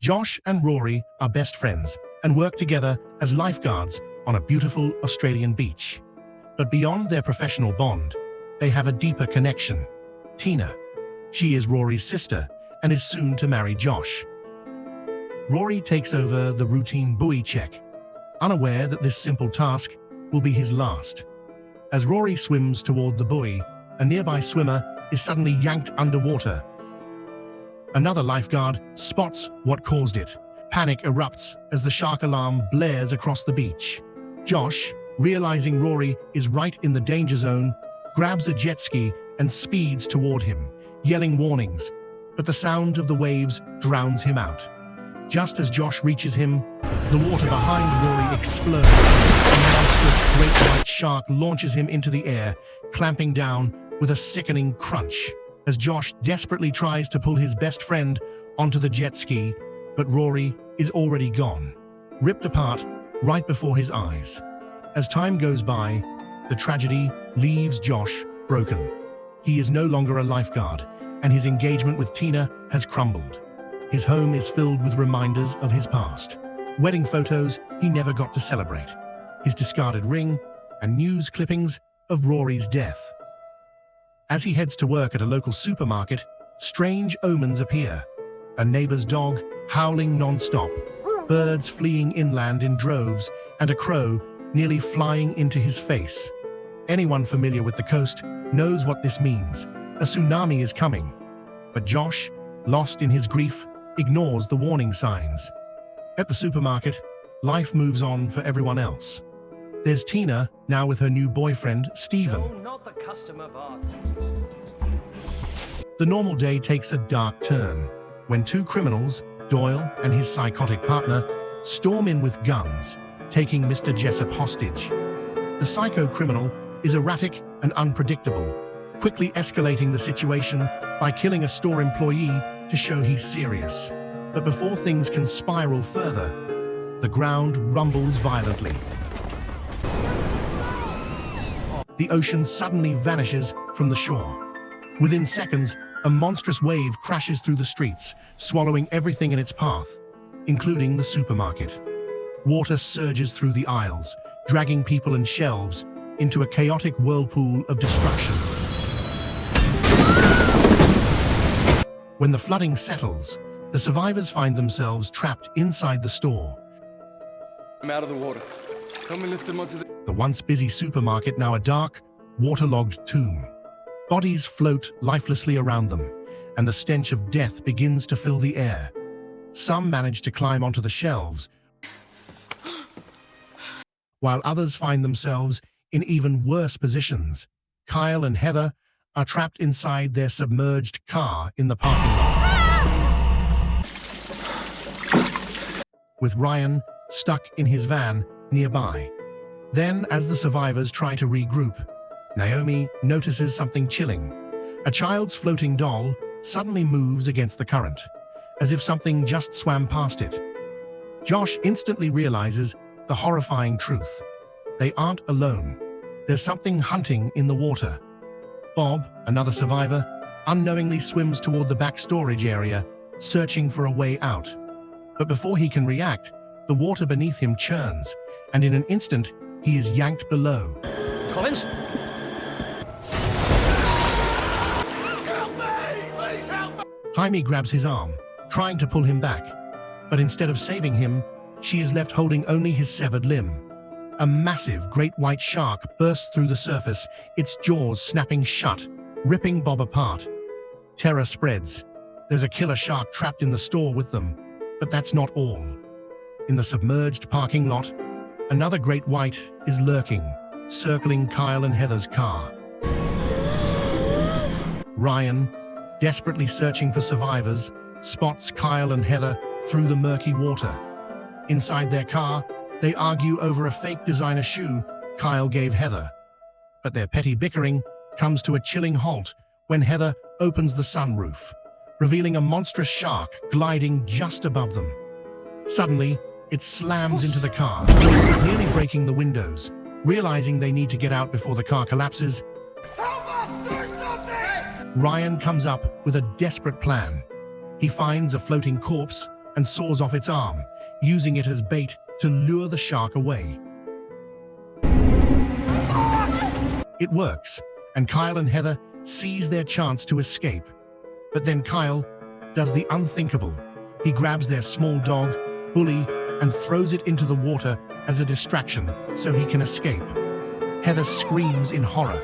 Josh and Rory are best friends and work together as lifeguards on a beautiful Australian beach. But beyond their professional bond, they have a deeper connection. Tina. She is Rory's sister and is soon to marry Josh. Rory takes over the routine buoy check, unaware that this simple task will be his last. As Rory swims toward the buoy, a nearby swimmer is suddenly yanked underwater. Another lifeguard spots what caused it. Panic erupts as the shark alarm blares across the beach. Josh, realizing Rory is right in the danger zone, grabs a jet ski and speeds toward him, yelling warnings, but the sound of the waves drowns him out. Just as Josh reaches him, the water behind Rory explodes. A monstrous great white shark launches him into the air, clamping down with a sickening crunch. As Josh desperately tries to pull his best friend onto the jet ski, but Rory is already gone, ripped apart right before his eyes. As time goes by, the tragedy leaves Josh broken. He is no longer a lifeguard, and his engagement with Tina has crumbled. His home is filled with reminders of his past. Wedding photos he never got to celebrate, his discarded ring, and news clippings of Rory's death. As he heads to work at a local supermarket, strange omens appear. A neighbor's dog howling non-stop, birds fleeing inland in droves, and a crow nearly flying into his face. Anyone familiar with the coast knows what this means. A tsunami is coming. But Josh, lost in his grief, ignores the warning signs. At the supermarket, life moves on for everyone else. There's Tina, now with her new boyfriend, Steven. No, not the customer bath. The normal day takes a dark turn when two criminals, Doyle and his psychotic partner, storm in with guns, taking Mr. Jessup hostage. The psycho criminal is erratic and unpredictable, quickly escalating the situation by killing a store employee to show he's serious. But before things can spiral further, the ground rumbles violently. The ocean suddenly vanishes from the shore. Within seconds, a monstrous wave crashes through the streets, swallowing everything in its path, including the supermarket. Water surges through the aisles, dragging people and shelves into a chaotic whirlpool of destruction. When the flooding settles, the survivors find themselves trapped inside the store. I'm out of the water. Help me lift him onto The once busy supermarket now a dark, waterlogged tomb. Bodies float lifelessly around them, and the stench of death begins to fill the air. Some manage to climb onto the shelves, while others find themselves in even worse positions. Kyle and Heather are trapped inside their submerged car in the parking lot, with Ryan stuck in his van nearby. Then, as the survivors try to regroup, Naomi notices something chilling. A child's floating doll suddenly moves against the current, as if something just swam past it. Josh instantly realizes the horrifying truth. They aren't alone. There's something hunting in the water. Bob, another survivor, unknowingly swims toward the back storage area, searching for a way out. But before he can react, the water beneath him churns, and in an instant, he is yanked below. Collins? Help me! Please help me! Jaime grabs his arm, trying to pull him back, but instead of saving him, she is left holding only his severed limb. A massive great white shark bursts through the surface, its jaws snapping shut, ripping Bob apart. Terror spreads. There's a killer shark trapped in the store with them, but that's not all. In the submerged parking lot, another great white is lurking, circling Kyle and Heather's car. Ryan, desperately searching for survivors, spots Kyle and Heather through the murky water. Inside their car, they argue over a fake designer shoe Kyle gave Heather. But their petty bickering comes to a chilling halt when Heather opens the sunroof, revealing a monstrous shark gliding just above them. Suddenly, it slams into the car, nearly breaking the windows. Realizing they need to get out before the car collapses, Help us do something! Ryan comes up with a desperate plan. He finds a floating corpse, and saws off its arm, using it as bait to lure the shark away. It works, and Kyle and Heather seize their chance to escape. But then Kyle does the unthinkable. He grabs their small dog, Bully, and throws it into the water as a distraction so he can escape. Heather screams in horror.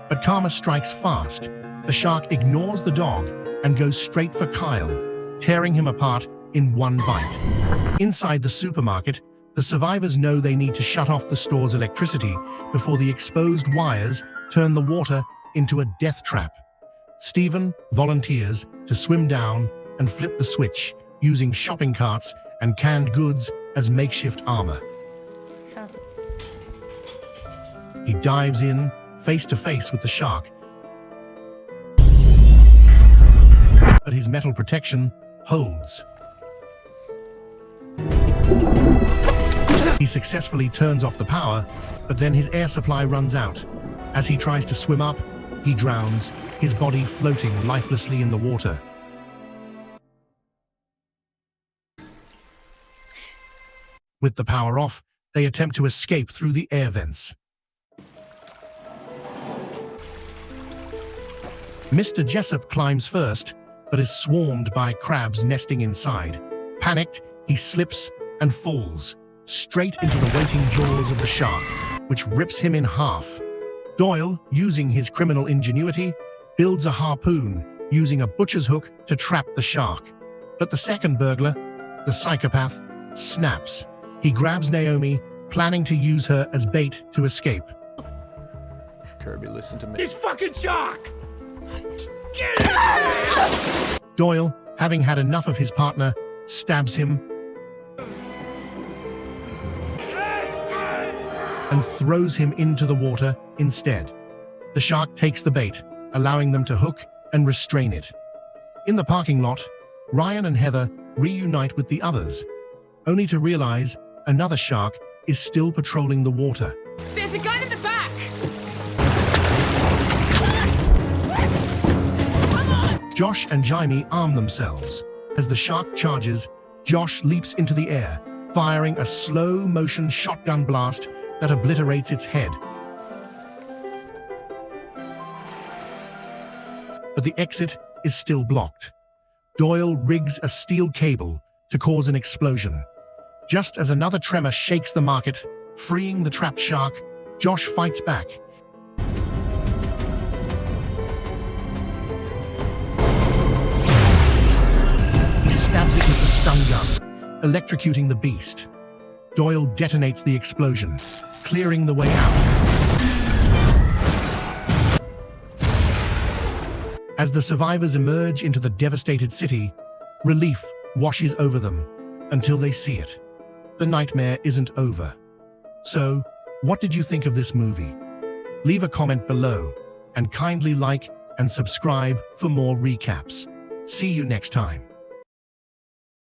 But karma strikes fast. The shark ignores the dog and goes straight for Kyle, tearing him apart in one bite. Inside the supermarket, the survivors know they need to shut off the store's electricity before the exposed wires turn the water into a death trap. Stephen volunteers to swim down and flip the switch, using shopping carts and canned goods as makeshift armor. He dives in, face to face with the shark, but his metal protection holds. He successfully turns off the power, but then his air supply runs out. As he tries to swim up, he drowns, his body floating lifelessly in the water. With the power off, they attempt to escape through the air vents. Mr. Jessup climbs first, but is swarmed by crabs nesting inside. Panicked, he slips and falls, straight into the waiting jaws of the shark, which rips him in half. Doyle, using his criminal ingenuity, builds a harpoon, using a butcher's hook to trap the shark. But the second burglar, the psychopath, snaps. He grabs Naomi, planning to use her as bait to escape. Kirby, listen to me. This fucking shark! Doyle, having had enough of his partner, stabs him and throws him into the water instead. The shark takes the bait, allowing them to hook and restrain it. In the parking lot, Ryan and Heather reunite with the others, only to realize another shark is still patrolling the water. There's a gun in the back! Josh and Jaime arm themselves. As the shark charges, Josh leaps into the air, firing a slow-motion shotgun blast that obliterates its head. But the exit is still blocked. Doyle rigs a steel cable to cause an explosion. Just as another tremor shakes the market, freeing the trapped shark, Josh fights back. He stabs it with the stun gun, electrocuting the beast. Doyle detonates the explosion, clearing the way out. As the survivors emerge into the devastated city, relief washes over them until they see it. The nightmare isn't over. So, what did you think of this movie? Leave a comment below and kindly like and subscribe for more recaps. See you next time.